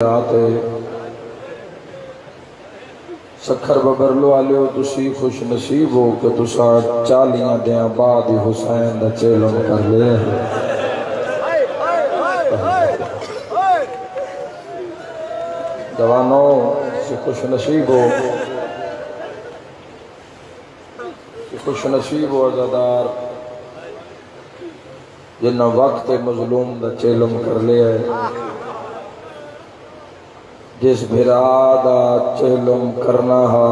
Sukkur Babarlo olive تسی خوش نصیب ہو کہ تسا 40 دیاں بعد حسین دا چیلم کر لے جوانوں سے خوش نصیب ہو عزادار جنہ وقت مظلوم دا چیلم کر لے جس بھرا دا چیلم کرنا ہا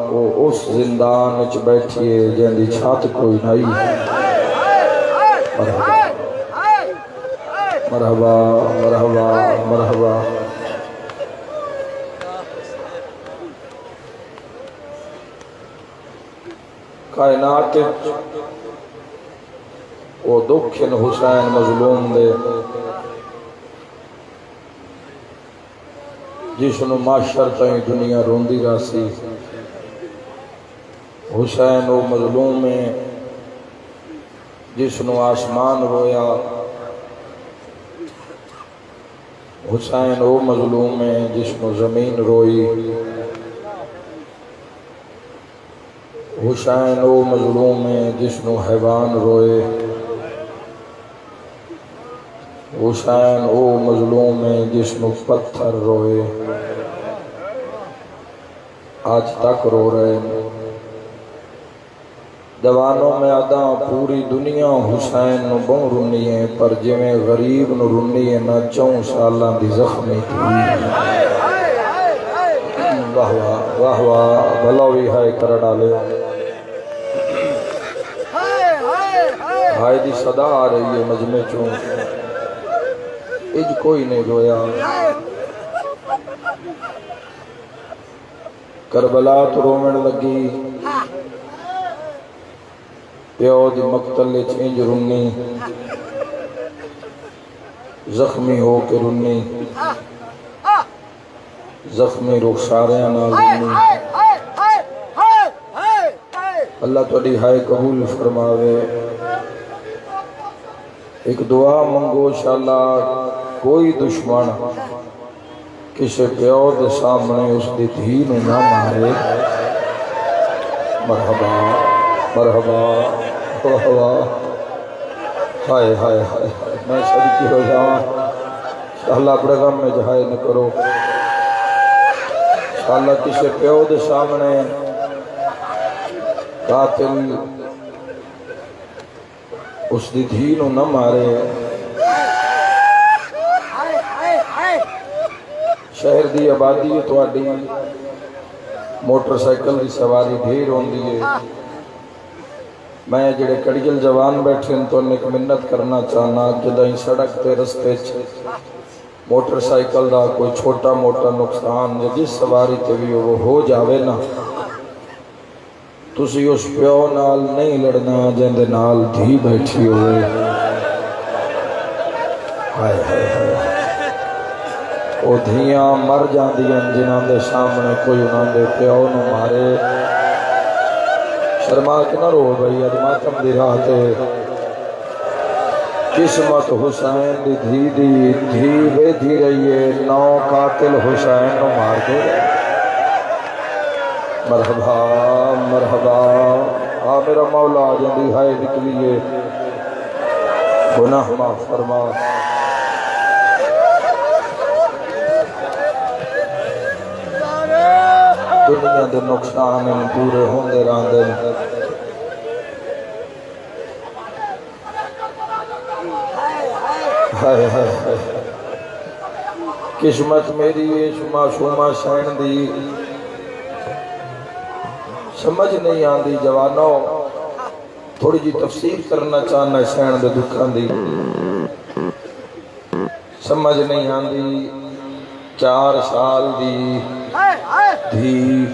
وہ اس زندان وچ بیٹھیے جن دی چھت کوئی نہیں مرحبا مرحبا مرحبا کائنات وہ دکھن حسین مظلوم دے جسنو معاشر تائیں دنیا روندی راسی حسین وہ مظلوم ہے جسنو آسمان رویا حسین وہ مظلوم ہے جسنو زمین روئی حسین وہ مظلوم ہے جسنو حیوان روئے حسین او مظلوم ہے جسنو پتھر روئے آج تک رو رہے ہیں جوانوں میں آدھا پوری دنیا حسین نو بہن رونی ہے پر جویں غریب نو رونی ہے نہ 4 سالاں دی زخمی تھی واہ واہ واہ واہ بھلوی ہائے کر ڈالے ہائے دی صدا آ رہی ہے مجمع چوں اج کوئی نہیں رویا کربلا تو رومن لگی پیو دی مقتل چینج رونی زخمی ہو کے رونی زخمی رخساریاں نال رونی اللہ تہاڈی ہائے قبول فرماوے ایک دعا منگو انشاءاللہ کوئی دشمن کسی پیو دے سامنے اس دی دھی نو نہ مارے مرحبا مرحبا مرحبا ہائے ہائے ہائے میں صدقی ہو جاؤں انشاءاللہ اپنے غم میں جہائے نہ کرو انشاءاللہ کسی پیو دے سامنے قاتل اس دی دھی نو نہ مارے شہر دی آبادی تو آڈی موٹر سائیکل دی سواری ڈھیر ہوندی ہے میں جڑے کڑیل جوان بیٹھے ان تو ایک منت کرنا چاہنا جدائیں سڑک تے رستے موٹر سائیکل دا کوئی چھوٹا موٹا نقصان جس سواری تے بھی وہ ہو جاوے نا تسی اس پیو نال نہیں لڑنا جن دے نال دھی بیٹھی ہوئے ہائے ہائے ہائے وہ دھیاں مر جاندیاں جنہاں دے سامنے کوئی انہاں دے پیو نو مارے شرما کے نہ رو بھئی اج ماتم دی راہ تے قسمت حسین دی دھی ویدھی رہی ہے 9 قاتل حسین نو مار دے مرحبا مرحبا میرا مولا جندی ہائے نکلیے گناہ معاف فرما دنیا دے نقصان پورے ہوندے راندے ہائے ہائے ہائے قسمت میری معصومہ سین دی سمجھ نہیں آندی جوانوں تھوڑی جی تفسیر کرنا چاہنا سین دے دکھان دی سمجھ نہیں آندی 4 سال دی دھی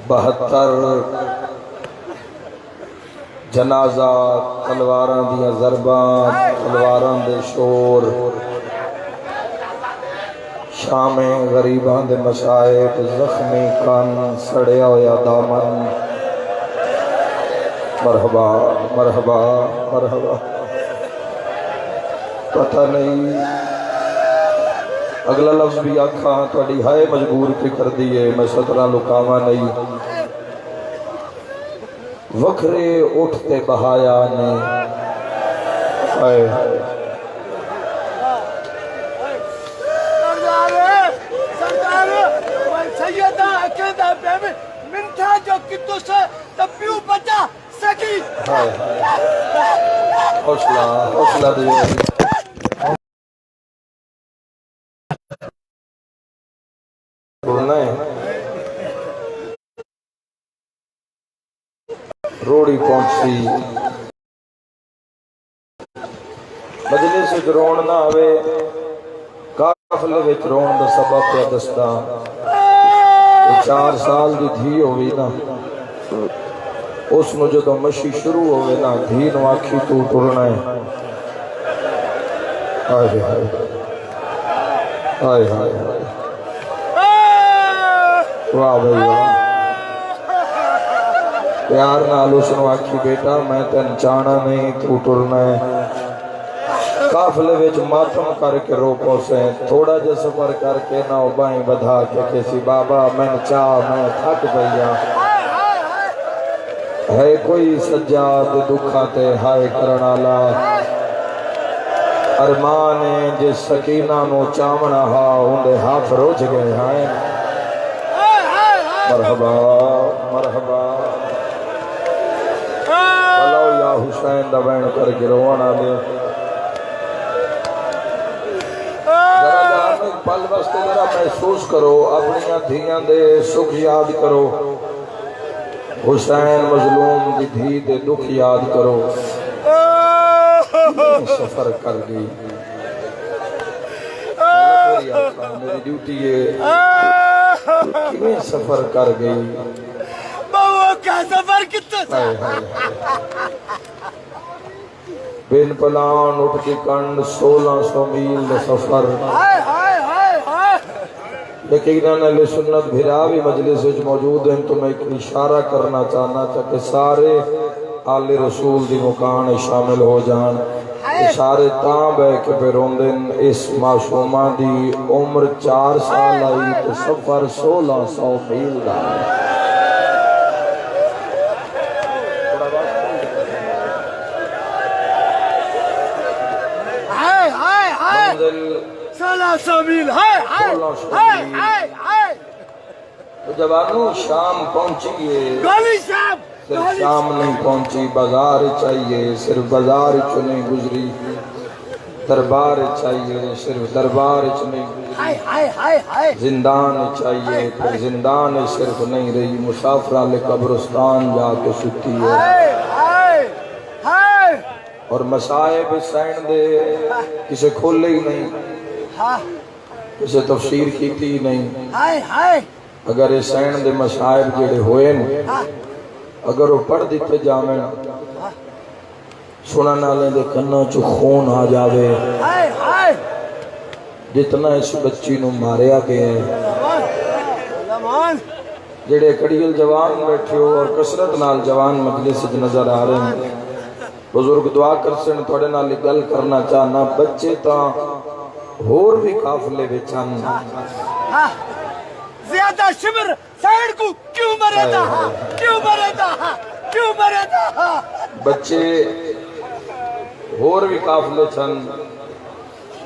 72 جنازہ تلواراں دیا ضرباں تلواراں دے شور شامیں غریبان دے مسائب زخمی کان سڑیا ہویا دامن مرحبا مرحبا مرحبا پتہ نہیں اگلا لفظ بھی آکھا تھوڑی ہائے مجبور پہ کر دیئے میں سترہ لکاما نہیں وکھرے اٹھتے بہایا نے ہائے سیدہ عقیدہ بیوی من تھا جو کتو سے تبیو بچا سکی حوصلہ دیئے روڑی پہنچی مجلس وچ رون نہ آوے قافلے وچ رون دا سبب پہ دستا 4 سال دی دھی ہوئی نا اس نو جدو مشی شروع ہوئے نا دھی نو آکھی تو ٹرنا ہے آئے ہائے آئے ہائے واہ بھائی واہ پیار نال اس نو آکھی بیٹا میں تین چانا نہیں تو ٹرنا ہے قافلے وچ ماتم کر کے روکو سے تھوڑا جا سفر کر کے نہ بائیں بدھا کے کسی بابا میں چاہ میں تھک پیا ہے کوئی سجاد دکھاتے ہائے کرنالا ارمانے جس سکینہ نو چامنا ہا اندے ہاتھ روج گئے ہائے مرحبا مرحبا بلاو یا حسین دبین کر کے روانا دے پل واسطے ذرا محسوس کرو اپنیاں دھیاں دے سکھ یاد کرو حسین مظلوم دی دھی دے دکھ یاد کرو سفر کر گئی میری ڈیوٹی ہے کیویں سفر کر گئی بابا کیا سفر کتنا بن پلان اٹھ کے کنڈ 1600 میل دے سفر یقیناً اہل سنت بھرا بھی مجلس وچ موجود ہیں تو میں ایک اشارہ کرنا چاہنا تھا کہ سارے آل رسول دی مکان شامل ہو جان اشارے تاں بے کے پیروندن اس معصومہ دی عمر 4 سال آئی تو سفر 1600 میل دا سمیل جوانوں شام پہنچیے گولی صاحب صرف شام نہیں پہنچی بازار چاہیے صرف بازار چ نہیں گزری دربار چاہیے صرف دربار چ نہیں گزری زندان چاہیے پھر زندان صرف نہیں رہی مسافرہ لے قبرستان جا کے ستی ہے اور مسائب سین دے کسے کھولے ہی نہیں کسے تفسیر کیتی ہی نہیں اگر یہ سین دے مسائب جڑے ہوئے نا اگر وہ پڑھ دیتے جامیں سنن والے دے کنا چ خون آ جاوے جتنا اس بچی نو ماریا گیا ہے جڑے کڑیل جوان بیٹھے ہو اور کثرت نال جوان مجلس وچ نظر آ رہے ہیں بزرگ دعا کرسن تھوڑے نال گل کرنا چاہنا بچے تاں ہور بھی قافلے وچ ہن زیادہ شمر سائیڈ کو کیوں مرے دا کیوں مرے دا کیوں مرے دا بچے ہور بھی قافلے چھن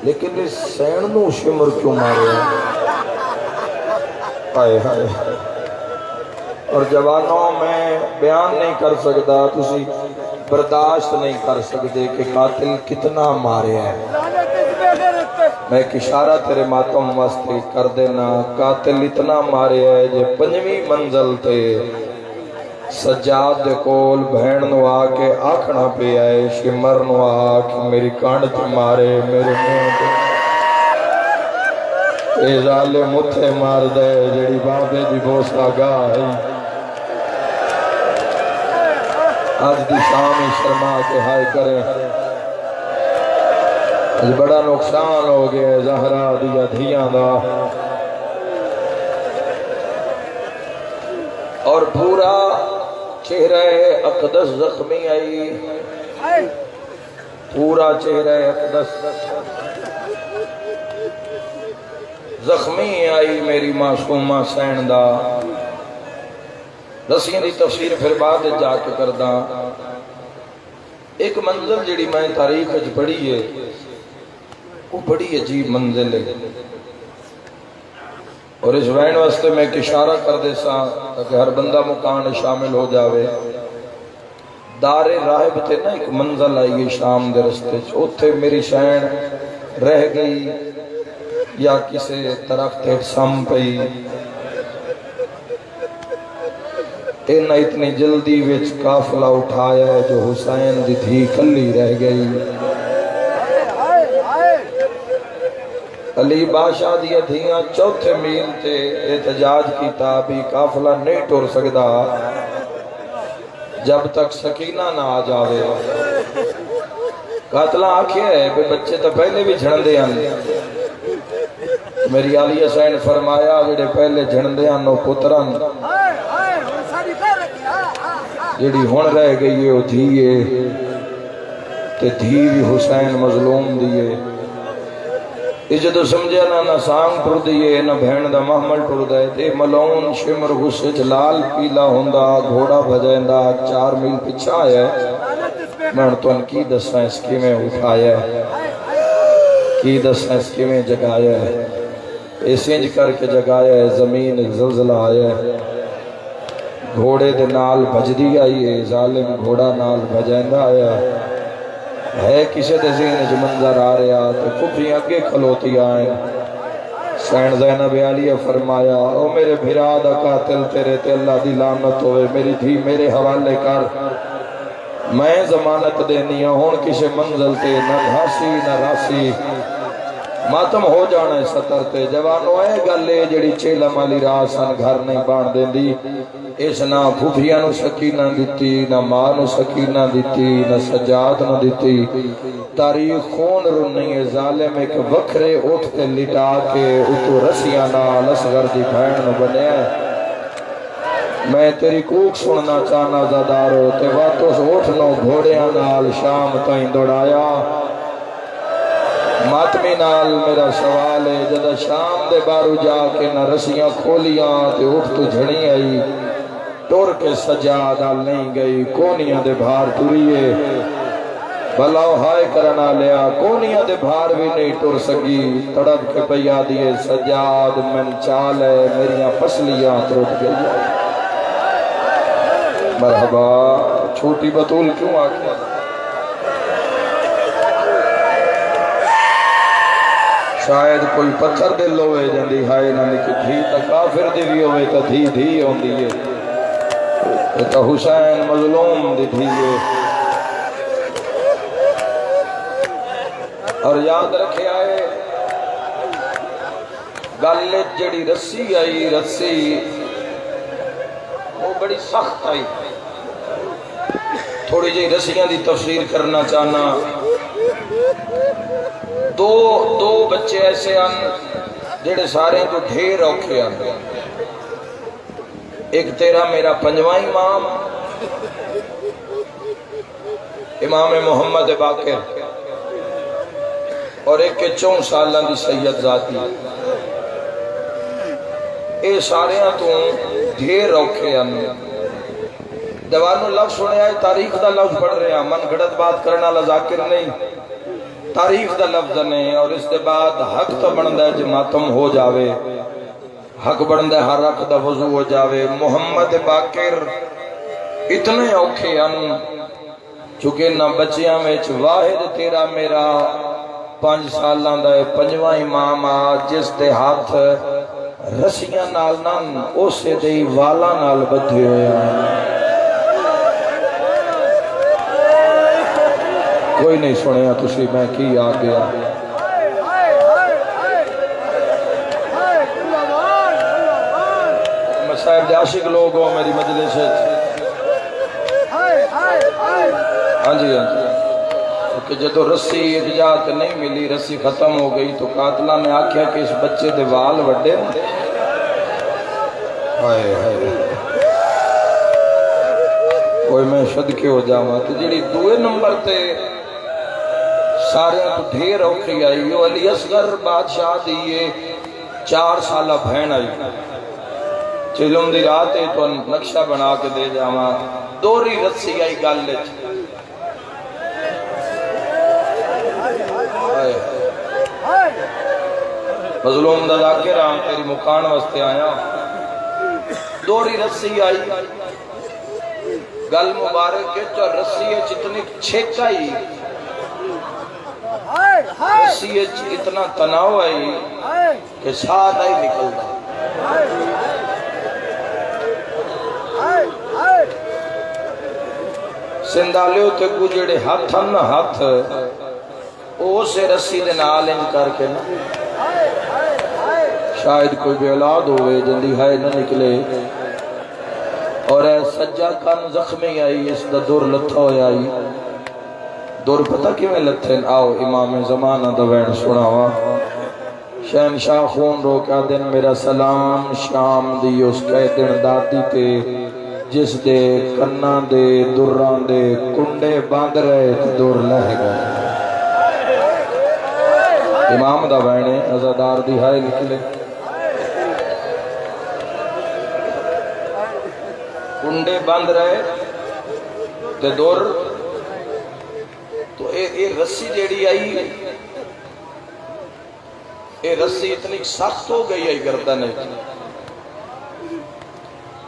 لیکن اس سین نو شمر کیوں مارے ہائے ہائے اور جوانوں میں بیان نہیں کر سکتا تسی برداشت نہیں کر سکتے کہ قاتل کتنا مارے ہے میں ایک اشارہ تیرے ماتم واسطے کر دینا قاتل اتنا مارے ہے جے 5ویں منزل تے سجاد دے کول بہن نو آ کے آکھنا پہ آئے شمر نو آ کہ میری کانڈ تے مارے میرے منہ تے اے ظالم متھے مار دے جڑی بابے دی بوسا گاہ ہے آج دی شام شرما کے ہائے کریں آج بڑا نقصان ہو گیا زہرا دیا دھیاں دا اور پورا چہرہ اقدس زخمی آئی پورا چہرہ اقدس زخمی آئی میری معصومہ سین دا رسیاں دی تفسیر پھر بعد جا کے کرداں ایک منزل جڑی میں تاریخ اچ پڑھی ہے وہ بڑی عجیب منزل ہے اور اس وین واسطے میں ایک اشارہ کر دے سا تاکہ ہر بندہ مکان شامل ہو جاوے دار راہب تے نا ایک منزل آئی ہے شام دے رستے اوتھے میری شین رہ گئی یا کسے درخت سم پئی اینا اتنی جلدی وچ قافلہ اٹھایا ہے جو حسین دی تھی کلی رہ گئی علی بادشاہ دیا دھیاں چوتھے میل تے احتجاج کی تابی قافلہ نہیں ٹور سکدا جب تک سکینہ نہ آ جاوے قاتلہ آنکھیں ہے بے بچے تو پہلے بھی جھڑندے آنے میری علی حسین فرمایا جڑے پہلے جھڑندے آنو پتران جڑی ہون رہ گئی ہے وہ دھیئے تے دھی بھی حسین مظلوم دیئے یہ جدو سمجھے نہ سانگ ٹر دیئے نہ بہن دا محمل ٹر دے تے ملون شمر غصے لال پیلا ہوندا گھوڑا بھجائندہ 4 میل پچھا ہے میں تو ان کی دساں اس کی میں اٹھایا ہے کی دساں اس کی میں جگایا ہے سنج کر کے جگایا ہے زمین زلزلہ آیا ہے گھوڑے دے نال بھجدی آئی ہے ظالم گھوڑا نال بھجائندہ آیا ہے کسے دے ذہن جو منظر آ رہا تو کفری اگے کھلوتی آئیں سین زینب علیہ فرمایا او میرے بھرا دا قاتل تیرے تے اللہ دی لعنت ہوئے میری دھی میرے حوالے کر میں ضمانت دینی ہوں کسے منزل تے نہ گھاسی نہ راسی ماتم ہو جانا ہے ستر تے جوانو اے گلے جڑی چیلہ مالی راسان گھر نہیں بان دیں دی اس نہ پھوپھیاں نو سکینہ دیتی نہ ماں نو سکینہ دیتی نہ سجاد نو دیتی تاریخ خون رنی ہے ظالم ایک وکھرے اٹھتے لٹا کے اتو رسیاں نال اصغر دی بھین نو بنے میں تیری کوک سننا چاہنا زدارو تے واتو سے اٹھنو گھوڑیاں نال شام تائیں دوڑایا ماتمی نال میرا سوال ہے جدہ شام دے بارو جا کے نہ رسیاں کھولیاں تے اٹھ تو جھڑی آئی ٹور کے سجادہ نہیں گئی کونیاں دے بھار ٹوریے بھلاو ہائے کرنا لیا کونیاں دے بھار بھی نہیں ٹور سکی تڑپ کے پیا دیئے سجاد من چال ہے میریاں پسلیاں تروٹ گئی مرحبا چھوٹی بطول کیوں آکھیں شاید کوئی پتھر دل ہوئے جندی ہائے نہ لکھ دھی تا کافر دی بھی ہوئے تا دھی دھی ہوں دیئے تا حسین مظلوم دی دھیئے اور یاد رکھے آئے گالت جڑی رسی آئی رسی وہ بڑی سخت آئی تھوڑی جی رسیاں دی تفسیر کرنا چاہنا دو بچے ایسے آن جڑے سارے تو ڈھیر اوکھے آن ایک تیرا میرا پنجواں امام امام محمد باقر اور ایک کے 4 سالہ دی سید ذاتی اے سارے تو ڈھیر اوکھے آن دوانو لفظ سنے آئے تاریخ دا لفظ پڑھ رہے ہیں من گھڑت بات کرنا لذاکر نہیں تاریخ دا لفظ نہیں اور اس کے بعد حق تو بندہ ہے جماعتم ہو جاوے حق بندہ ہے ہر حق دا وضو ہو جاوے محمد باقر اتنے اوکھے ان چونکہ نہ بچیاں میں واحد تیرا میرا 5 سالاں دا ہے پنجواں امام جس دے ہاتھ رسیاں نال نان اسے دے والا نال بدھے ہوئے ہیں کوئی نہیں سنیا تسی میں کی آ گیا صاحب دے عاشق لوگ ہو میری مجلس ہے ہاں جی کہ جدو رسی اجازت نہیں ملی رسی ختم ہو گئی تو قاتلہ نے آکھیا کہ اس بچے دے وال وڈے کوئی میں صدقے ہو جاواں تو جڑی 2 نمبر تے سارے تو ڈھیر اوکھی آئی علی اصغر بادشاہ دیئے 4 سالہ بہن آئی چلم دی رات تو نقشہ بنا کے دے جاواں دوری رسی آئی گل وچ مظلوم دا ذاکر آن تیری مکان واسطے آیا دوری رسی آئی گل مبارک کے تو رسی اتنی چھیک آئی رسی اتنا تناؤ آئی کہ ساتھ آئی نکل دا سندالیو تے کو جڑے ہاتھ ہن ہاتھ او سے رسی دے نال ان کر کے نا شاید کوئی بے اولاد ہوئے جلدی ہائے نہ نکلے اور اے سجا کن زخمی آئی اس دا دور لتھا ہوئی آئی دور پتہ کیوں لتھن آؤ امام زمانہ دا وین سناوا شہنشاہ خون رو کیا دن میرا سلام شام دی اس کہے دن دادی تے جس دے کنہ دے دران دے کنڈے باندھ رہے تے دور لہ گئے امام دا وینے ازادار دی ہائے نکلے کنڈے باندھ رہے تے دور تو اے رسی جیڑی آئی اے رسی اتنی سخت ہو گئی آئی گردن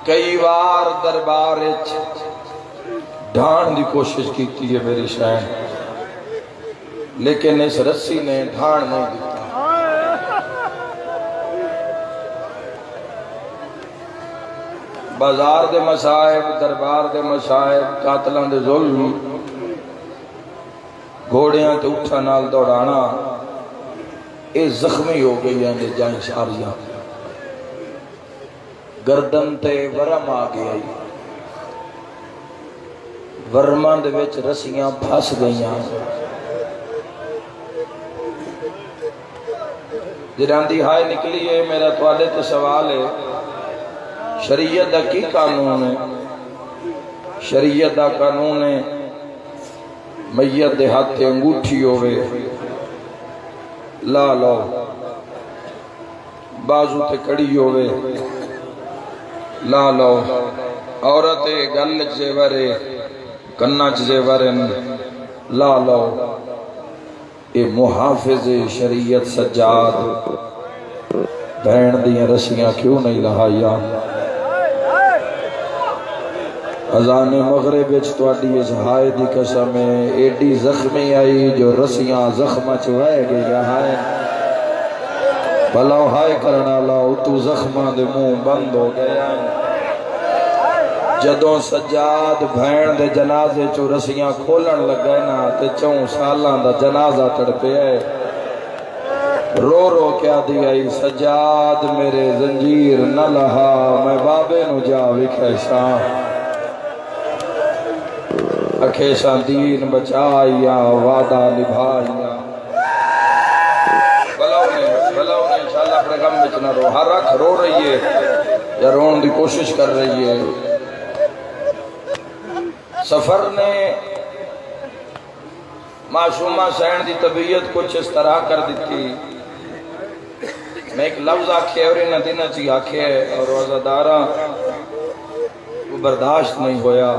کئی بار دربار ڈھان دی کوشش کیتی ہے میری شاہن لیکن اس رسی نے ڈھان نہیں دیتا بازار دے مسائب دربار دے مسائب قاتلان دے ظلم گھوڑیاں تے اٹھا نال دوڑانا اے زخمی ہو گئی ہیں جائیں ساریاں گردن تے ورم آ گئی ورمان دے وچ رسیاں پھس گئیاں جران دی ہائے نکلی ہے میرا توالے تو سوال ہے شریعت دا کی قانون ہے شریعت دا قانون ہے میت دے ہاتھ تے انگوٹھی ہوئے لا لو بازو تے کڑی ہوئے لا لو عورت گل زیورے کنہ زیورن لا لو اے محافظ شریعت سجاد بہن دیاں رسیاں کیوں نہیں لہایا اذان مغرب وچ تواڈی اس ہائے دی قسم ایڈی زخمی آئی جو رسیاں زخمہ چوائے گئی ہائے بھلاو ہائے کرنا لاؤ تو زخمہ دے منہ بند ہو گیا جدوں سجاد بھین دے جنازے چو رسیاں کھولن لگ گئے نا تے 4 سالان دا جنازہ تڑپے ہے رو رو کیا دی آئی سجاد میرے زنجیر نہ لہا میں بابے نو جا وکھیشاں اکھیشاں دین بچائیا وعدہ نبھائیا بلاؤ نے انشاءاللہ اپنے غم میں چنا رو ہر رکھ رو رہی ہے یا رون دی کوشش کر رہی ہے سفر نے معصومہ سین دی طبیعت کچھ اس طرح کر دیتی میں ایک لفظ آکھے اور انہ دنہ چی آکھے اور روزادارہ وہ برداشت نہیں ہویا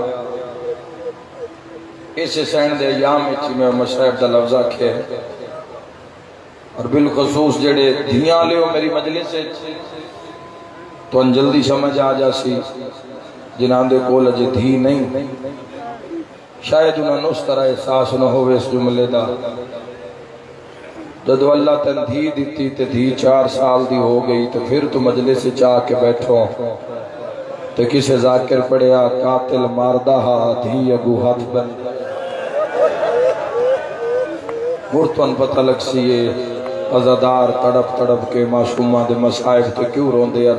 اسے سین دے ایام اچھی میں مشرف دا لفظ آکھے اور بالخصوص جڑے دھیاں لے ہو میری مجلس سے تو ان جلدی سمجھ آ جاسی جنہاں دے کول اجے دھی نہیں شاید انہاں نو اس طرح احساس نہ ہوئے اس جملے دا جدو اللہ تن دھی دیتی تے دھی 4 سال دی ہو گئی تو پھر تو مجلس سے چاہ کے بیٹھو تو کسے ذاکر پڑیا قاتل ماردہ دھی اگو ہاتھ بن گرتون پتہ لگ سیے عزادار تڑپ تڑپ کے معصومہ دے مسائب تے کیوں رون دے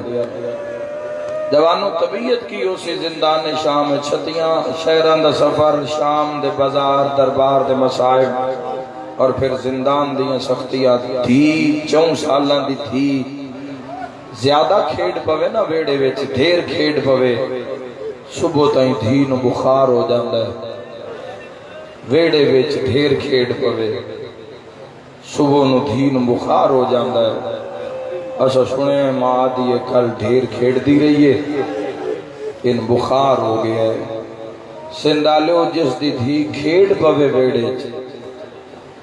جوانو طبیعت کی اسی زندان شام چھتیاں شہران دا سفر شام دے بازار دربار دے مسائب اور پھر زندان دیاں سختیاں تھی 4 سالان دی تھی زیادہ کھیڑ پوے نا ویڑے ویچ دھیر کھیڑ پوے صبح تائیں دھی نو بخار ہو جاندہ ہے ویڑے ویچ دھیر کھیڑ پوے صبح نو دھی نو بخار ہو جاندہ ہے اسا سنے ماں دی کل ڈھیر کھیڑ دی رہی ہے ان بخار ہو گیا ہے سندالو جس دی دھی کھیڑ پوے بیڑے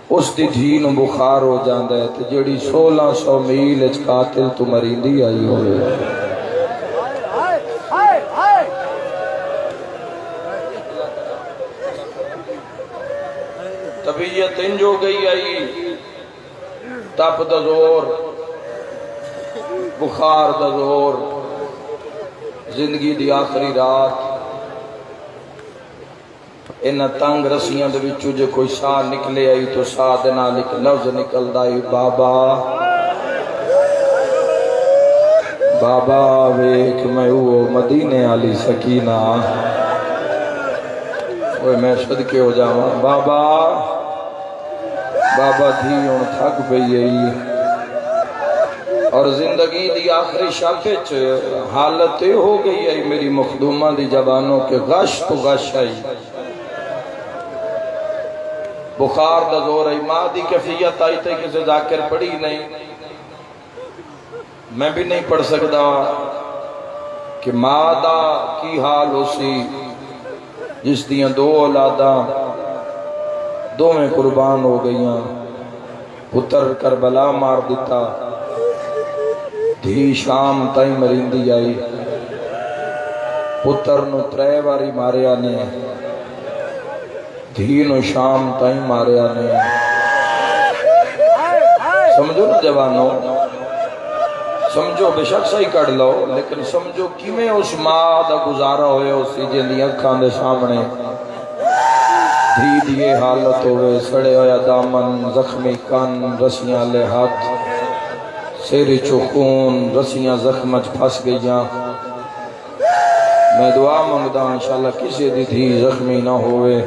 اس دی دھی نو بخار ہو جاندہ ہے تو جڑی 1600 میل اچ قاتل تو مریندی آئی ہوئے طبیعت انجو گئی آئی تپ دا زور بخار دا زور زندگی دی آخری رات انہ تنگ رسیاں دے وچوں جو کوئی ساہ نکلے آئی تو ساہ دینا لفظ نکل دائی بابا بابا ویک میں وہ مدینے علی سکینہ وہ میں صدقے ہو جاؤں بابا بابا دھی ان تھک پئی آئی اور زندگی دی آخری شاپچ حالت ہو گئی ہے میری مخدومہ دی جوانوں کے غش تو غش آئی بخار دا زور آئی ماں دی کیفیت آئی تے کسے ذاکر پڑھی نہیں میں بھی نہیں پڑھ سکتا کہ ماں دا کی حال ہو سی جس دیاں 2 اولاداں دو میں قربان ہو گئیاں پتر کربلا مار دیتا دھی شام تائیں مرندی آئی پتر نو 3 باری ماریا نے دھی نو شام تائیں ماریا نے سمجھو نا جوانوں سمجھو بے شک صحیح کڑ لو لیکن سمجھو کیویں اس ماں دا گزارا ہوئے اسی جن دی اکھاں دے سامنے دھی دیئے حالت ہوئے سڑے ہویا دامن زخمی کن رسیاں لے ہاتھ سیری چکون رسیاں زخمج پھس گئیاں میں دعا مانگدا انشاءاللہ کسی دی دھی زخمی نہ ہوئے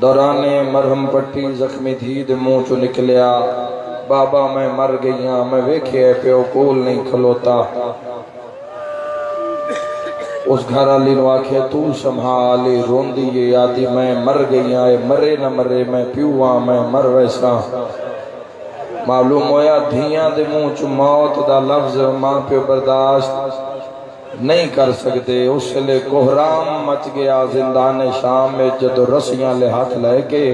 دورانے مرہم پٹی زخمی دھی دے منہ چو نکلیا بابا میں مر گئیاں میں ویکھے پیو کول نہیں کھلوتا اس گھر علی نو آکھے تو سنبھالی روندی یہ یادی میں مر گئیاں مرے نہ مرے میں پیواں میں مر ویسا معلوم ہویا دھیاں دے منہ چو موت دا لفظ ماں پہ برداشت نہیں کر سکتے اس لئے کوہرام مچ گیا زندان شام میں جدو رسیاں لے ہاتھ لے کے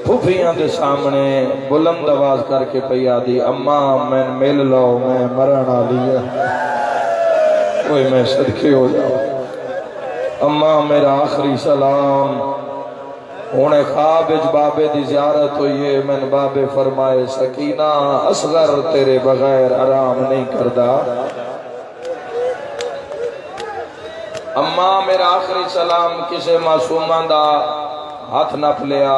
پھوپیاں دے سامنے بلند آواز کر کے پیا دی اماں میں مل لو میں مرنا لیا کوئی میں صدقے ہو جاؤں اماں میرا آخری سلام انہیں خواب اج بابے دی زیارت ہوئی ہے میں نے بابے فرمائے سکینہ اصغر تیرے بغیر آرام نہیں کردہ اماں میرا آخری سلام کسے معصومان دا ہاتھ نپ لیا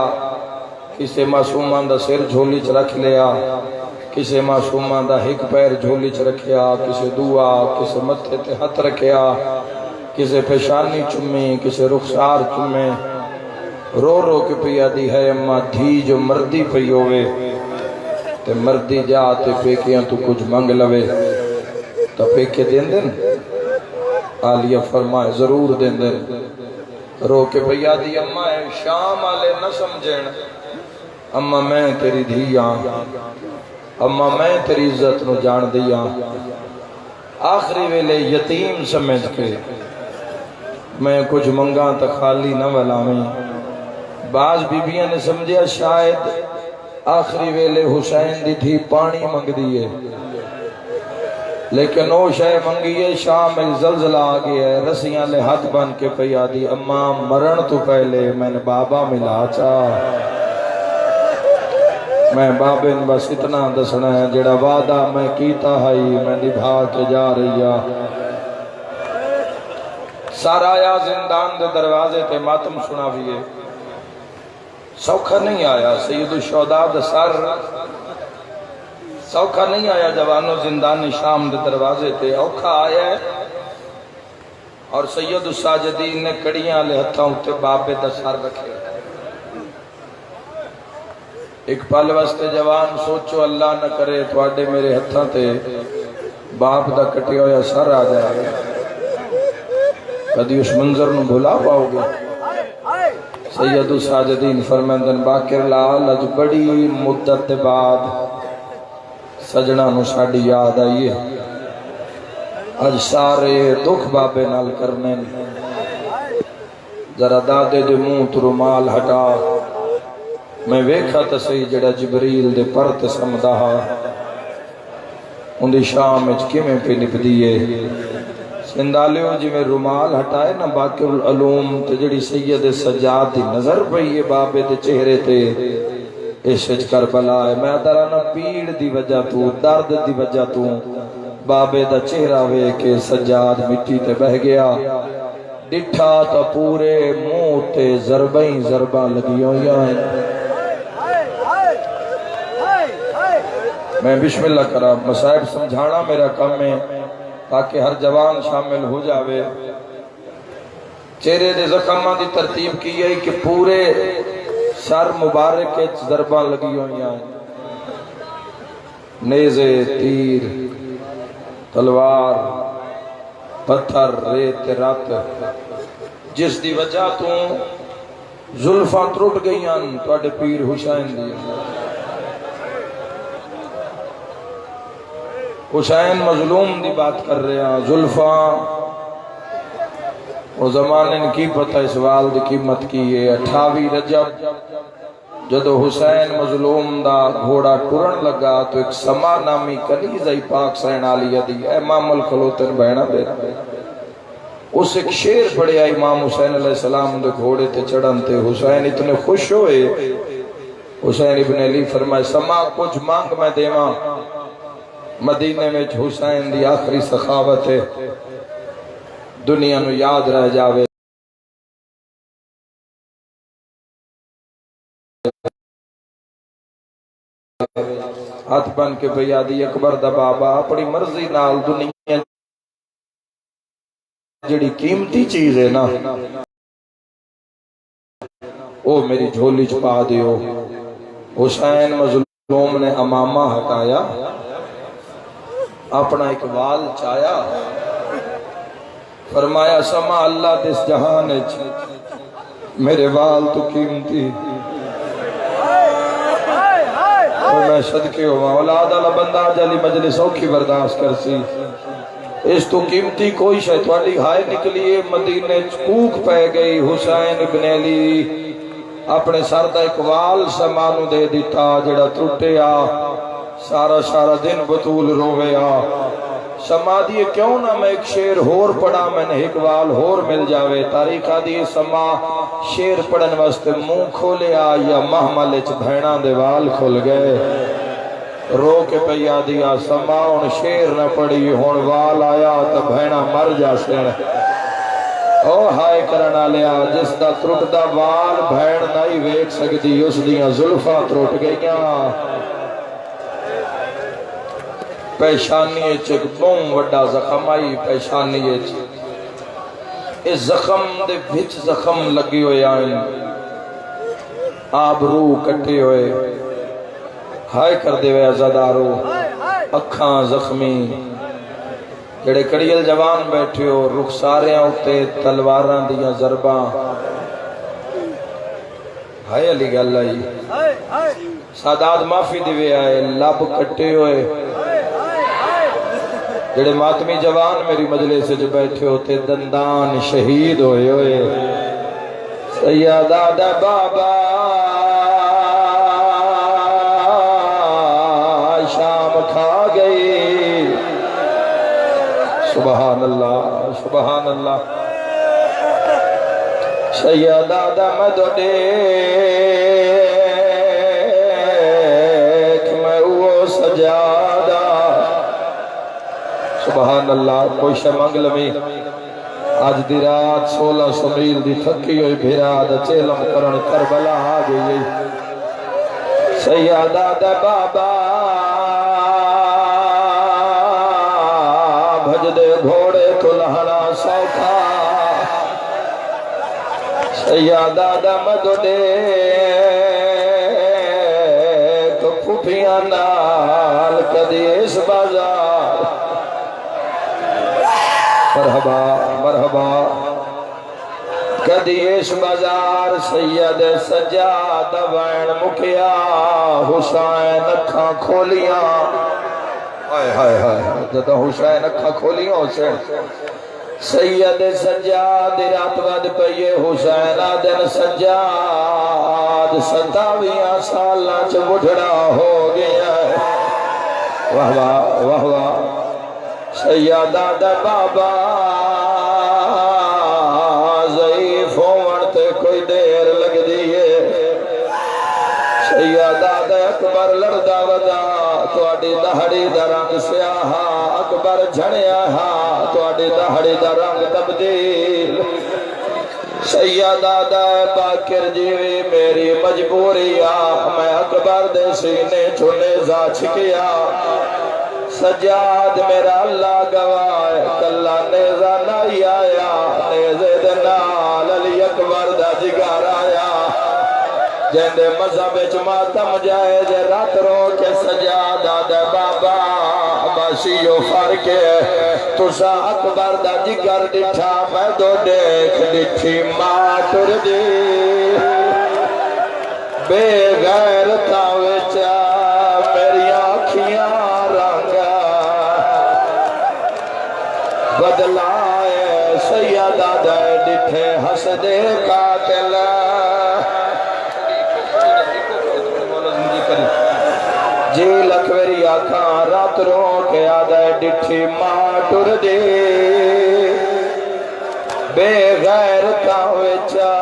کسے معصومان دا سر جھولی چ رکھ لیا کسے معصومان دا ہک پیر جھولی چ رکھیا کسے دعا کسے متھے تے ہاتھ رکھیا کسے پیشانی چمی کسے رخسار چمے رو رو کے پیا دی ہے اماں دھی جو مردی پئی ہوئے تے مردی جا تے پیکیاں تو کچھ منگ لوے تو پیکے دین دن آلیہ فرمائے ضرور دین دن رو کے پیا دی اماں شام آلے نہ سمجھیں اماں میں تیری دھیاں اماں میں تیری عزت نو جان دیا آخری ویلے یتیم سمجھ کے میں کچھ منگاں تک خالی نہ ولاویں بعض بیبیاں نے سمجھیا شاید آخری ویلے حسین دی تھی پانی منگ دیئے لیکن وہ شے منگیے شام میں زلزلہ آگیا ہے رسیاں لے ہاتھ بن کے پیا دی اماں مرن تو پہلے میں نے بابا ملا چاہ میں بابن بس اتنا دسنا ہے جڑا وعدہ میں کیتا ہائی میں نبھا کے جا رہی ہاں سارا یا زندان دے دروازے تے ماتم سنا بھی ہے سوکھا نہیں آیا سید الشہداء دے سر سوکھا نہیں آیا جوانوں زندان شام دے دروازے تے اوکھا آیا ہے اور سید الساجدین نے کڑیاں لے ہتھاں تے بابے دا سر رکھے ایک پل واسطے جوان سوچو اللہ نہ کرے تواڈے میرے ہتھاں تے باپ دا کٹیا ہویا سر آ جائے کدی اس منظر نو بھلا پاؤ گے سید الساجدین فرماندن باقر لال اج بڑی مدت بعد سجنا نو ساڈی یاد آئی ہے اج سارے دکھ بابے نال کرنے ذرا دادے دے منہ تو رومال ہٹا میں ویکھا تے صحیح جڑا جبریل دے پر تے سمدا ان دی شام وچ کیویں پہ نپدی ہے سندالیو جی میں رومال ہٹائے نا باقی العلوم تے جڑی سید سجاد دی نظر پئی ہے بابے دے چہرے تے عشق کربلا ہے میں درانا پیڑ دی وجہ تو درد دی وجہ تو بابے دا چہرہ وے کے سجاد مٹی تے بہ گیا ڈٹھا تا پورے منہ تے ضربیں ضرباں لگی ہویاں ہیں میں بسم اللہ کرا مصائب سمجھانا میرا کم ہے تاکہ ہر جوان شامل ہو جاوے چہرے دے زخماں دی ترتیب کی ہے کہ پورے سر مبارک کے ضرباں لگی ہویاں ہیں نیزے تیر تلوار پتھر ریت رات جس دی وجہ تو زلفاں ٹوٹ گئیاں تواڈے پیر حسین دی حسین مظلوم دی بات کر رہے ہیں زلفاں وہ زمانے نے کی پتہ اس وال دی قیمت کی ہے 28 رجب جدو حسین مظلوم دا گھوڑا ٹرن لگا تو ایک سما نامی کنیزہ پاک سین علیہ دی امام الخلوتن بہنا دے اس ایک شیر پڑھیا امام حسین علیہ السلام دے گھوڑے تے چڑھن تے حسین اتنے خوش ہوئے حسین ابن علی فرمائے سما کچھ مانگ میں دیواں مدینے میں حسین دی آخری سخاوت ہے دنیا نو یاد رہ جاوے ہاتھ بن کے بیادی اکبر دا بابا اپنی مرضی نال دنیا جڑی قیمتی چیز ہے نا او میری جھولی چھپا دیو حسین مظلوم نے امامہ ہٹایا اپنا ایک وال چایا فرمایا سما اللہ دس جہان میرے وال تو قیمتی اور میں صدقے ہوا اولاد اللہ بندہ جلی مجلس اوکھی برداشت کرسی اس تو قیمتی کوئی شیطوالی ہائے نکلیے مدینے چکوک پہ گئی حسین ابن علی اپنے سردہ اقوال سمانو دے دیتا جڑا ٹوٹیا سارا دن بطول رویا سما دیئے کیوں نہ میں ایک شیر ہور پڑا میں نے اقوال ہور مل جاوے تاریخہ دیئے سما شیر پڑھن واسطے منہ کھولے یا محمل اچ بھینا دیوال کھول گئے رو کے پیا دیا سما ان شیر نہ پڑی ہون وال آیا تو بھینا مر جا سین او ہائے کرنا لیا جس دا ترٹ دا وال بھین نہیں ویک سکتی اس دیاں ظلفہ ترٹ گئیاں پیشانی ایک بہن وڈا زخم آئی پیشانی اس زخم دے بچ زخم لگی ہوئے آئیں آب روح کٹے ہوئے ہائے کر دے ہوئے ازادارو اکھاں زخمی جڑے کڑیل جوان بیٹھے ہو رخساریاں ہوتے تلواراں دیاں ضرباں ہائے علی گل آئی سادات معافی دے ہوئے آئے لب کٹے ہوئے جڑے ماتمی جوان میری مجلس سے جو بیٹھے ہوتے دندان شہید ہوئے سیدہ دا بابا شام کھا گئی سبحان اللہ سبحان اللہ سیدہ دا مدوڈیک میں وہ سجادہ سبحان اللہ کوئی شے منگلمی آج دی رات 1600 میل دی تھکی ہوئی بھیرا دا چیلم کرن کربلا آ گئی سیدہ دا بابا بھج دے گھوڑے تو لہنا سوکھا سیدہ دا مدوڈے تو پھوپیاں نال کدی اس بازار مرحبا مرحبا کدیش بازار سید سجاد وین مکیا حسین اکھاں کھولیاں ہائے ہائے ہائے جدہ حسین اکھا کھولیاں حسین سید سجاد رات ود پئیے حسین آدن سجاد 27 سالاں چ بڑھڑا ہو گیا ہے واہ واہ واہ واہ سیدہ دا بابا ضعیف ہون تے کوئی دیر لگ دیئے سیدہ دا اکبر لڑدا ودا تواڈی دہڑی دا رنگ سیاہا اکبر جھڑیا ہا تواڈی دہڑی دا رنگ تبدیل سیدہ دا باکر جیوی میری مجبوری میں اکبر دے سینے چھنے زا چھکیا سجاد میرا اللہ گوائے کلا نیزہ نہیں آیا نیزے دنال علی اکبر دا جگار آیا جہندے مذہب ماتم جائے جے رات رو کے سجادہ دے بابا باشیو فرکے تسا اکبر دا جگر ڈٹھا میں دو دیکھ ڈٹھی ماتر دی بے غیرتا وچا میری آنکھیاں رنگا بدلائے سیدہ دے ڈٹھے ہس دے قاتل جی لکھوری آکھاں رات رو کے آدھے ڈٹھی ماتر دے بے غیرتا وچا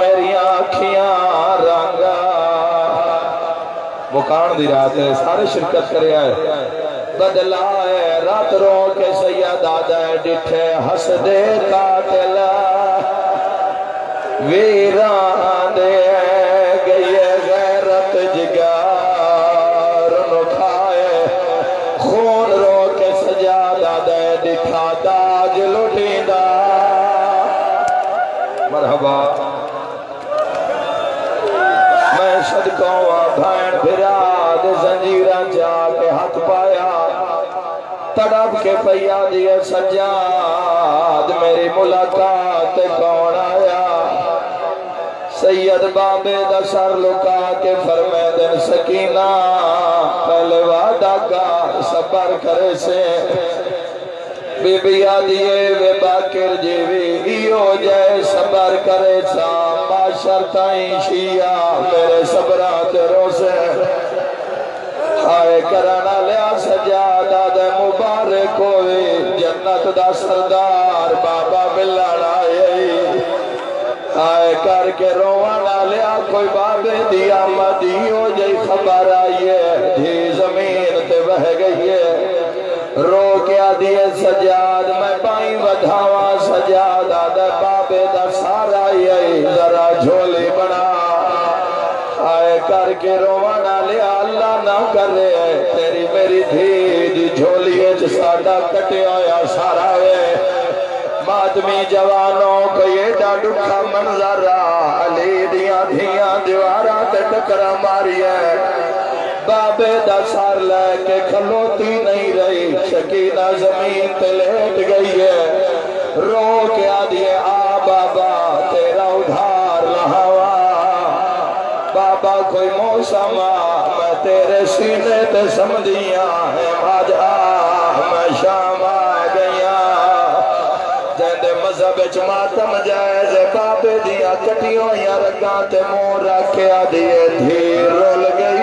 میری آنکھیاں رنگا مکان دی رات ہے سارے شرکت کرے آئے بدلائے رات رو کے سید آدھے ڈٹھے ہس دے قاتل ویران دے گئی غیرت جگار نکھائے خون رو کے سجادہ دے دکھا داج لٹیں دا مرحبا میں صدقوں بھائن بھراد زنجیرہ جا کے ہاتھ پایا تڑپ کے پیا دیے سجاد میری ملاقات کون آیا سید بابے دا سر لکا کے فرمے دن سکینہ پہلے وعدہ کا صبر کرے سے بی بی آدھیے وے باکر جیوی ہو جائے صبر کرے سا معاشر تائیں شیعہ میرے صبرات روزے آئے کرانا لیا سجادہ دے مبارک ہوئے جنت دا سردار بابا ملن آئے آئے کر کے روانا لیا کوئی بابے دیا مدی ہو جائی خبر آئیے دھی زمین تے بہ گئی ہے رو کیا دیے سجاد میں پائیں ودھاوا سجادہ دے بابے دا سارا آئیے ذرا جھولی بنا آئے کر کے روانا لیا اللہ نہ کرے تیری میری دھی جھولیے جساڈا کٹے آیا سارا ہے مادمی جوانوں کو یہ ڈاڈکھا منظر علی دیاں دھیاں دیواراں تے ٹکرا ماری ہے بابے دا سار لے کے کھلوتی نہیں رہی شکینہ زمین تے لیٹ گئی ہے رو کے آدھیے آ بابا تیرا ادھار لہوا بابا کوئی موسم میں تیرے سینے تے سمدیاں ہیں آج میں شام آ گیا جہندے مذہب ماتم جائز بابے دیا کٹیوں یا رگاں تے مور رکھے آدھیے دھیر رول گئی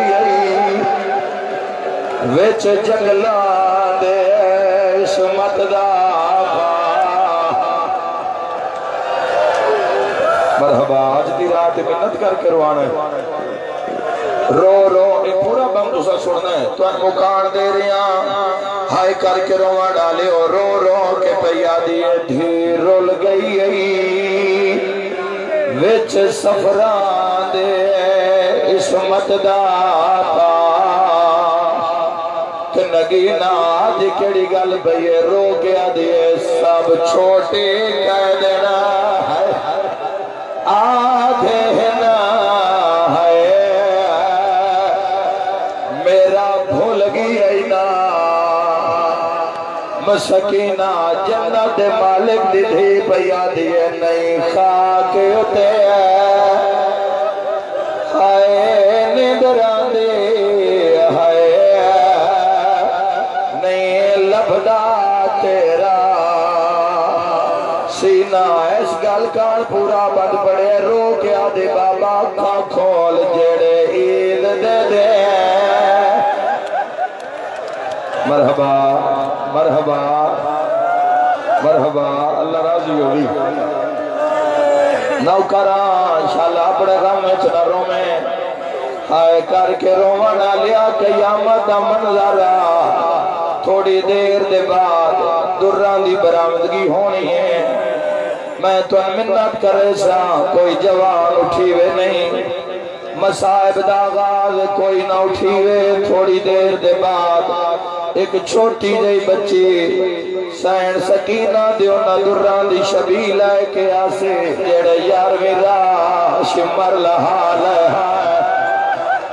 وچ جنگلان دے عصمت دا مرحبا آج دی رات منت کر کے روانا ہے رو رو ایک پورا بم دوسرا سننا ہے تو ان مکان دے رہیاں ہائے کر کے رواں ڈالے اور رو رو کے پیا دیئے دھیر رول گئی وچ سفران دے عصمت دا پا کہ نگینا آج کڑی گل بھئیے رو گیا دیئے سب چھوٹے کہہ دینا ہے آدھے نا ہے میرا بھول گئی نا مسکینہ جنت مالک دی دھی پیا دیئے نہیں خاک اتے ہائے ندران دی ہائے سکینہ اس گل کان پورا بند پڑے رو کے آدھے بابا اکھاں کھول جڑے عید دے دے مرحبا مرحبا مرحبا اللہ راضی ہوئی نوکران انشاءاللہ اپنے غم میں چنروں میں ہائے کر کے روانہ لیا قیامت دا منظرہ تھوڑی دیر دے بعد دران دی برآمدگی ہونی ہے میں تو منت کرے سا کوئی جوان اٹھیوے نہیں مصائب دا آغاز کوئی نہ اٹھیوے تھوڑی دیر دے بعد ایک چھوٹی جئی بچی سین سکینہ دیو نہ دران دی شبیل ہے کہ آسے جڑے یار میرا شمر لحال ہے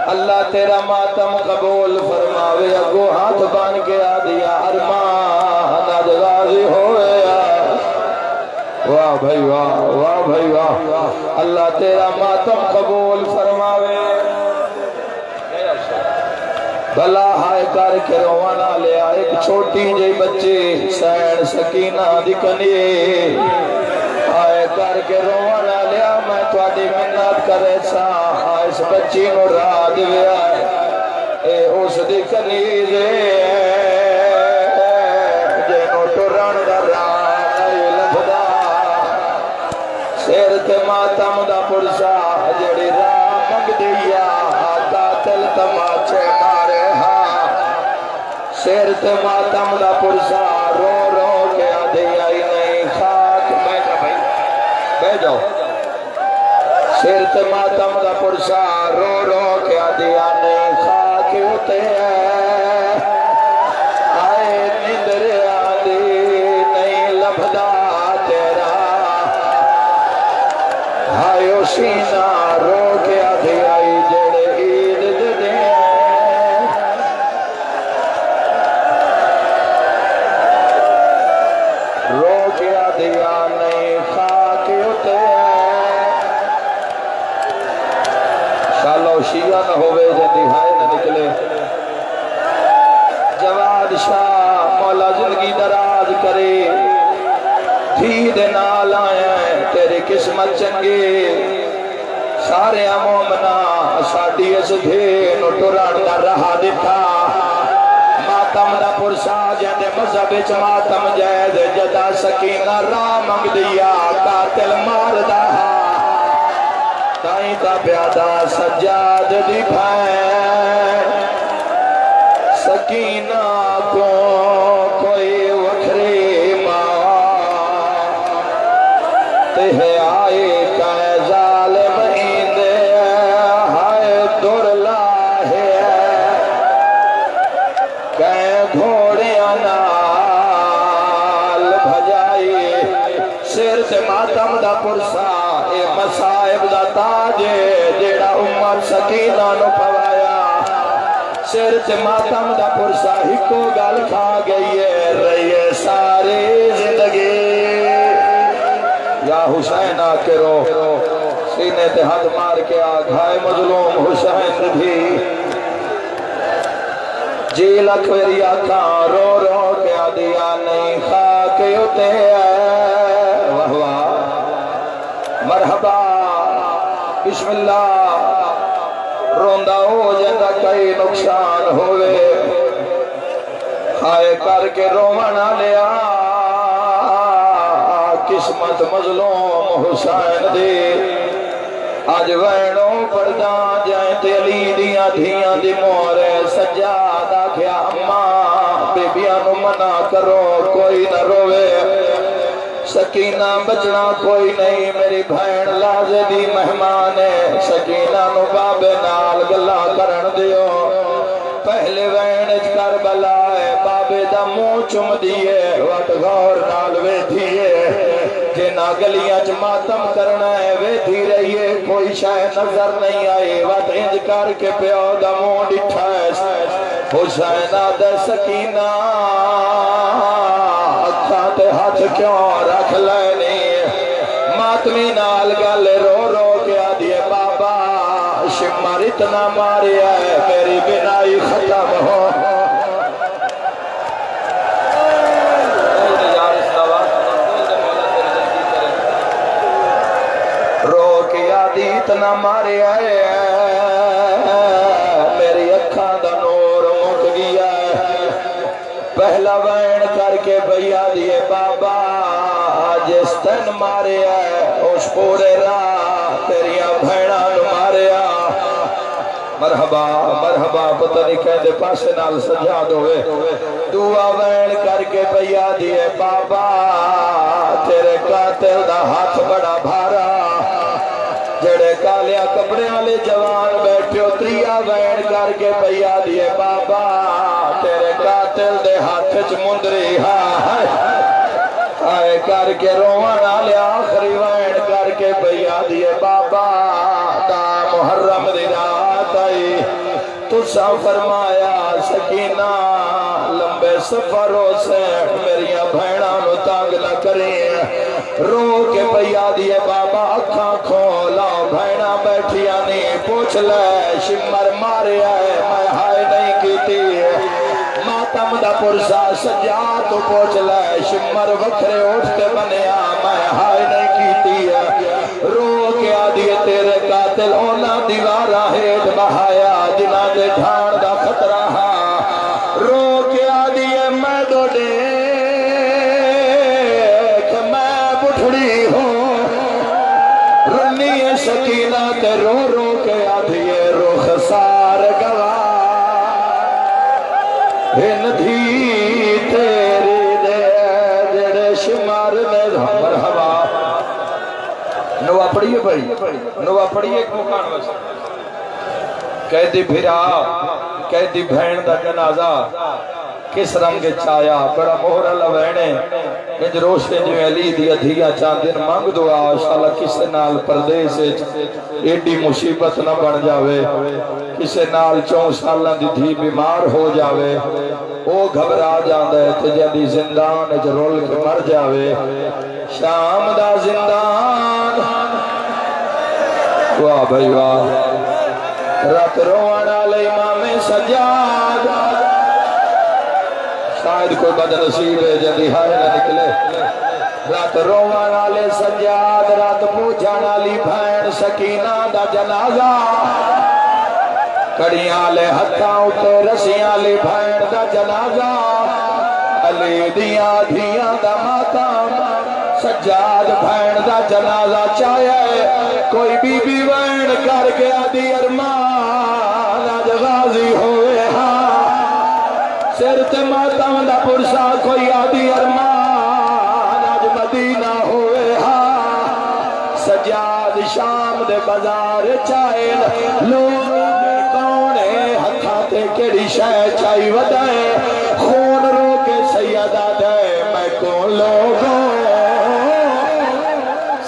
اللہ تیرا ماتم قبول فرماوے اگو ہاتھ بان کے آدیا ارمان آج غازی ہوئے واہ بھائی واہ واہ بھائی واہ اللہ تیرا ماتم قبول فرماوے بھلا ہائے کر کے روانا لیا ایک چھوٹی جئی بچی سین سکینہ دکھنی ہائے کر کے روانا لیا میں تواڈی منت کرے سا اس بچی نو راہ دے اے اس دی کنیز جنو ٹرن دا راہ نہیں لبدا سر تے ماتم دا پرسا جڑی راہ منگ دیا قاتل تماچے مارے ہاں سر تے ماتم دا پرسا رو رو کے آدھی آئی نہیں خاک بیٹھا بھائی بیٹھ جاؤ سر تے ماتم دا پرسا رو رو کے آدھی آنے خاک ہوتے ہیں آئے نندر آدھی نہیں لبدا تیرا آئیو سینہ رو کے آدھی آئی جڑے عید دے دے رو کے آدھی آنے خاک ہوتے شالو شیعہ نہ ہوئے جن دہائے نہ نکلے جواد شاہ مولا زندگی دراز کرے دھی دے نال آئیں تیری قسمت چنگے سارے مومنہ ساڑی اس دھینو ٹران دا رہا دیتا ماتم دا پرسا جیندے مذہب اچ ماتم جید جدا سکینہ راہ منگ دیا قاتل مار دا تائیں تا پیادہ سجاد دی بھائیں سکینہ کو کوئی وکھری ماں تہے آئے کائے ظالم ایندے ہائے دور لاہے کائے گھوڑیاں نال بھجائی سر سے ماتم دا پرسا اے مصائب دا تاجے جیڑا امت سکینہ نو پوایا سر سے ماتم دا پرسا ہی کو گل کھا گئی ہے رہیے ساری زندگی یا حسین آکے رو سینے تے ہاتھ مار کے آگھائے مظلوم حسین بھی جی لکھ ویری آکھاں رو رو کے آدیا نہیں خاک ہوتے ہیں واہ واہ مرحبا بسم اللہ روندہ ہو جندہ کئی نقصان ہوئے ہائے کر کے روانہ لیا قسمت مظلوم حسین دے آج وینوں پردان جائیں تیلی دیا دھیاں دی مورے سجادہ کیا اماں بے بیانو منع کرو کوئی نہ روے سکینہ بچنا کوئی نہیں میری بھین لازے دی مہمان ہے سکینہ نو بابے نال گلا کرن دیو پہلے وین کربلا ہے بابے دا منہ چم دیے وقت غور نال وے دیے جنا گلیاں چ ماتم کرنا ہے وے دی رہیے کوئی شے نظر نہیں آئی وقت انج کر کے پیو دا منہ ڈٹھا ہے حسین آدھے سکینہ اکھاں تے ہاتھ کیوں رکھ لینی ماتمی نال گل رو رو کے آدھیے بابا شمر اتنا ماریا ہے میری بنائی ختم ہو پہلا وین کر کے بھیا دیے بابا جس تن مارے اس پورے راہ تیریاں بھیڑاں نو ماریا مرحبا مرحبا پتہ نہیں کہندے پاسے نال سجاد ہوئے دعا وین کر کے بھیا دیے بابا تیرے قاتل دا ہاتھ بڑا بھارا جڑے کالیا کپڑے والے جوان بیٹھے تریا وین کر کے بھیا دیے بابا تیرے قاتل دے ہاتھ چ مندری آئے کر کے روان والے آخری وین کر کے بھیا دیے بابا دا محرم دی رات آئی تسا فرمایا سکینہ لمبے سفروں سے میریاں بھیناں نو تانگ نہ کریں رو کے بھیا دیے بابا اکھاں کھولا بھیناں بیٹھیا نہیں پوچھ لے شمر مارے آئے میں ہائے نہیں کیتی ماتم دا پرسا سجا تو پوچھ لے شمر وکھرے اٹھتے بنیا میں ہائے نہیں کیتی رو کے آدھیے تیرے قاتل اونا دیوارہ ہیٹ بہایا جنہ دے ڈھان دا خطرہ ہاں رو کے آدھیے میں دو دیکھ میں بٹھڑی ہوں رنی سکینہ تے رو رو کے آدھیے رخ سار گوا ہندھی تیری دے جڑے شمار میں مرحبا نوہ پڑھئے بھائی نوہ پڑھئے ایک مکان ویسا قیدی بھرا قیدی بھین دا جنازہ کس رنگ چایا بڑا مہرہ لوینے انج روشے جو علی دیا دھیا چاندن مانگ دعا شاءاللہ کسے نال پردیس ایڈی مصیبت نہ بن جاوے کسے نال 4 سالہ دی دھی بیمار ہو جاوے او گھبرا جاندے تجھے دی زندان اج رول کے مر جاوے شام دا زندان واہ بھائی واہ رات روانا لے امام سجاد شاید کوئی بد نصیب ہے جدی ہائے نہ نکلے رات روانا لے سجاد رات پوچھانا لی بھین سکینہ دا جنازہ کڑیاں لے ہتھاں اٹھے رسیاں لی بھین دا جنازہ علی دیاں دھیاں دا ماتام سجاد بھین دا جنازہ چاہے کوئی بی بی وین کر گیا دی ارمان آج غازی ہوئے ہاں سرت ماتم دا پرسا کوئی آدھی ارمان آج مدینہ ہوئے ہاں سجاد شام دے بازار چاہے لوگ کونے ہتھا تے کڑی شے چاہی ودائے خون رو کے سیدہ دے میں کون لوگوں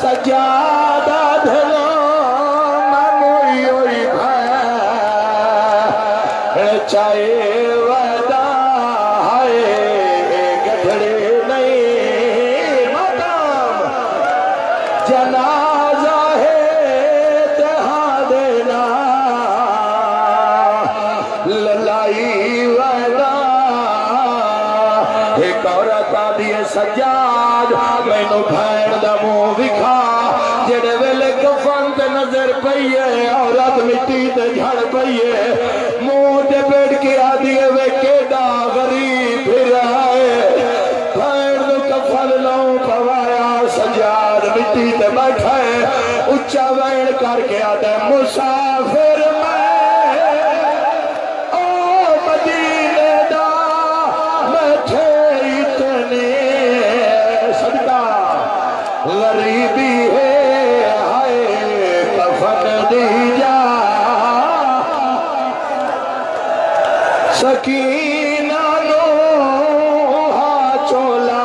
سجادہ دھلو مموئی ہوئی بھائی چاہے وعدہ ہے گدھڑے نہیں مقام جنازہ ہے تہاں دینا للائی وعدہ ایک عورت آدھی سجاد میں نو بھین دا منہ وکھا جڑے ویلے کفن تے نظر پئیے عورت مٹی تے جھڑ پئیے منہ تے بیٹھ کے آدھی وے کیڈا غریب پھر آئے بھین نو کفن لوں پوایا سجاد مٹی تے بیٹھائے اچھا وین کر کے آدھے مسافر میں او مدینے دا میں تھے اتنے صدقہ غریبی ہے ہائے کفن دی جا سکینہ نو ہا چولا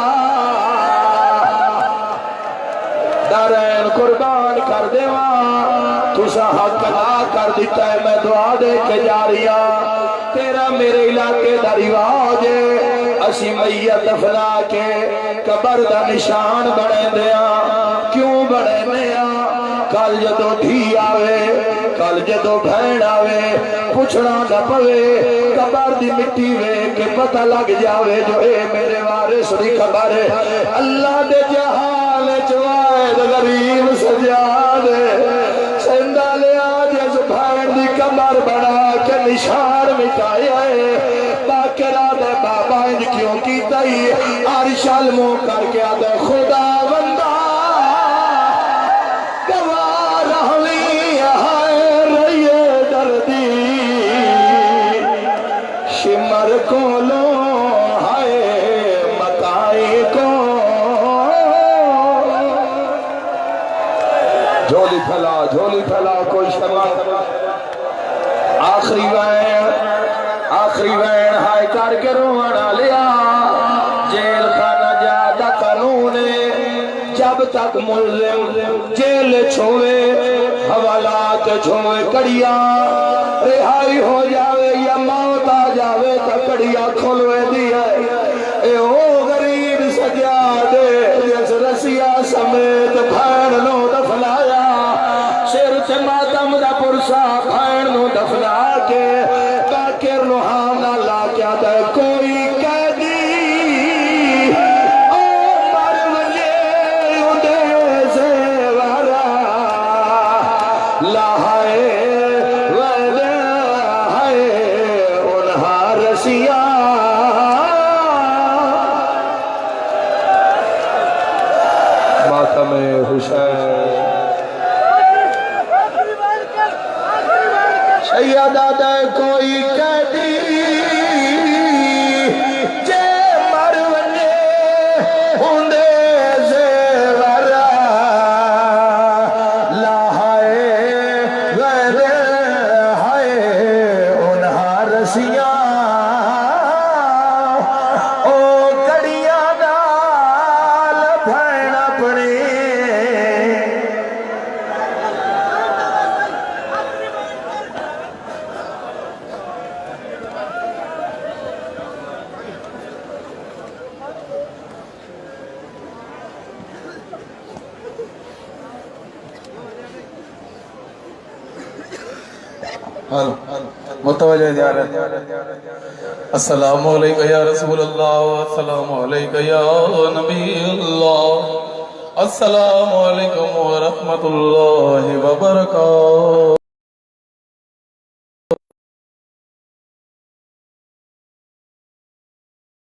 دارین قربان کر دیواں تسا حق ادا کر دیتا ہے میں دعا دے کے جاریا تیرا میرے علاقے دا رواج اسی میت دفنا کے قبر دا نشان بنے دیا کیوں بنے دیا کل جدو دھی آوے کل جدو بھین آوے پوچھنا نہ پوے قبر دی مٹی وے کہ پتہ لگ جاوے جو اے میرے وارث دی خبر ہے اللہ دے جہان چوائد غریب سجاد سندہ لے آج اس بھین دی قبر بنا کے نشان مٹایا ہے باقرہ دے بابا انج کیوں کیتا ہی عرشال منہ کر کے آدھے خدا بندہ گوار ہوئی ہے رہیے دردی شمر کولو ہے مکائی کو جھولی پھیلا کوئی شرما آخری وین ہائے کر کے رونا لیا جیل خانہ جادہ قانون جب تک ملزم جیل چھوئے حوالات چھوئے کڑیاں رہائی ہو جاوے یا موت آ جاوے تا کڑیاں کھولوے دیا اے او غریب سجادے جس رسیہ سمیت بھین نو دفلایا سر سے ماتم دا پرسا بھین نو دفلا کے باکر نوحانا لا کیا دے کوئی قیدی او مرمجے اندے زیورا لہائے ویدے ہائے انہا رسیاں ماتم حسین سیدہ دے کوئی قیدی جے مرونے ہوندے زیورا لہائے ویدے ہائے انہا رسیاں او کڑیاں نال بھین اپنی متوجہ زیارت السلام علیکہ یا رسول اللہ السلام علیکہ یا نبی اللہ السلام علیکم ورحمت اللہ وبرکاتہ